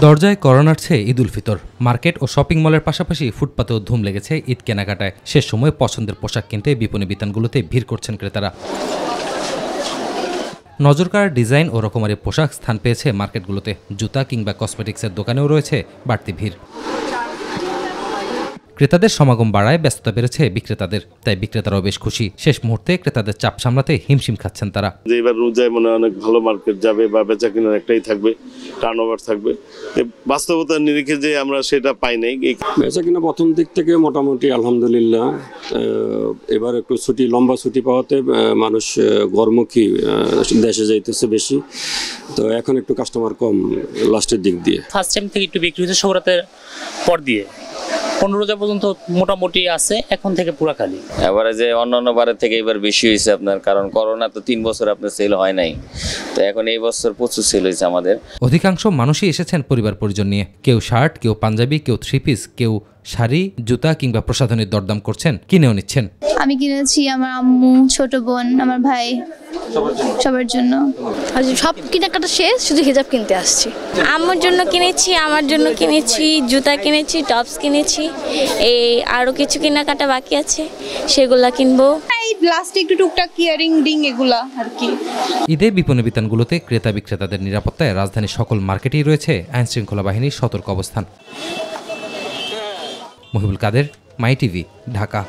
দরজায় করোনার চেয়ে ঈদ উল ফিতর। মার্কেট ও শপিং মলের পাশাপাশি ফুটপাতেও ধুম লেগেছে ঈদ কেনাকাটায়। শেষ সময় পছন্দের পোশাক কিনতে বিপণী বিতানগুলোতে ভিড় করছেন ক্রেতারা। নজরকাড়া ডিজাইন ও রকমারি পোশাক স্থান পেয়েছে মার্কেটগুলোতে। জুতা কিংবা কসমেটিক্সের দোকানেও রয়েছে বাড়তি ভিড়। ক্রেতাদের সমাগম বাড়ায় ব্যস্ততা বেড়েছে বিক্রেতাদের, তাই বিক্রেতারাও বেশ খুশি। শেষ মুহূর্তে ক্রেতাদের চাপ সামলাতে হিমশিম খাচ্ছেন তারা। যে এবার রোজায় মনে হয় অনেক ভালো মার্কেট যাবে বা বেচা কেনার একটাই থাকবে, টার্নওভার থাকবে। বাস্তবতার নিরিখে যে আমরা সেটা পাই নাই। বেচা কিনা প্রথম দিক থেকে মোটামুটি আলহামদুলিল্লাহ। এবার একটু লম্বা ছুটি পাওয়াতে মানুষ ঘরমুখী দেশে যাইতেছে বেশি, তো এখন একটু কাস্টমার কম লাস্টের দিক দিয়ে। ফার্স্ট টাইম থেকে একটু বিক্রি হচ্ছে সৌরাতের পর দিয়ে 15 রোজা পর্যন্ত মোটামুটি আছে, এখন থেকে পুরা খালি। এবারে যে অন্যান্য বারের থেকে এবার বেশি হয়েছে আপনার, কারণ করোনা তো 3 বছর আপনার সেল হয় নাই, তো এখন এই বছর প্রচুর সেল হয়েছে আমাদের। অধিকাংশ মানুষই এসেছেন পরিবার পরিজন নিয়ে। কেউ শার্ট, কেউ পাঞ্জাবি, কেউ থ্রি পিস, কেউ শাড়ি, জুতা কিংবা প্রসাধনীর দরদাম করছেন, কিনেও নিচ্ছেন। আমি কিনেছি আমার আম্মু, ছোট বোন, আমার ভাই, সবার জন্য। সব কেনাকাটা শেষ, শুধু হিজাব কিনতে আসছি। আম্মুর জন্য কিনেছি, আমার জন্য কিনেছি, জুতা কিনেছি, টপস কিনেছি, এই আরো কিছু কেনাকাটা বাকি আছে, সেগুলা কিনবো। লাস্টে একটু টুকটাক ইয়ারিং রিং এগুলা আর কি। ঈদে বিপণী বিতানগুলোতে ক্রেতা বিক্রেতাদের নিরাপত্তায় রাজধানীর সকল মার্কেটেই রয়েছে আইনশৃঙ্খলা বাহিনীর সতর্ক অবস্থান। মহিবুল কাদের, মাই টিভি, ঢাকা।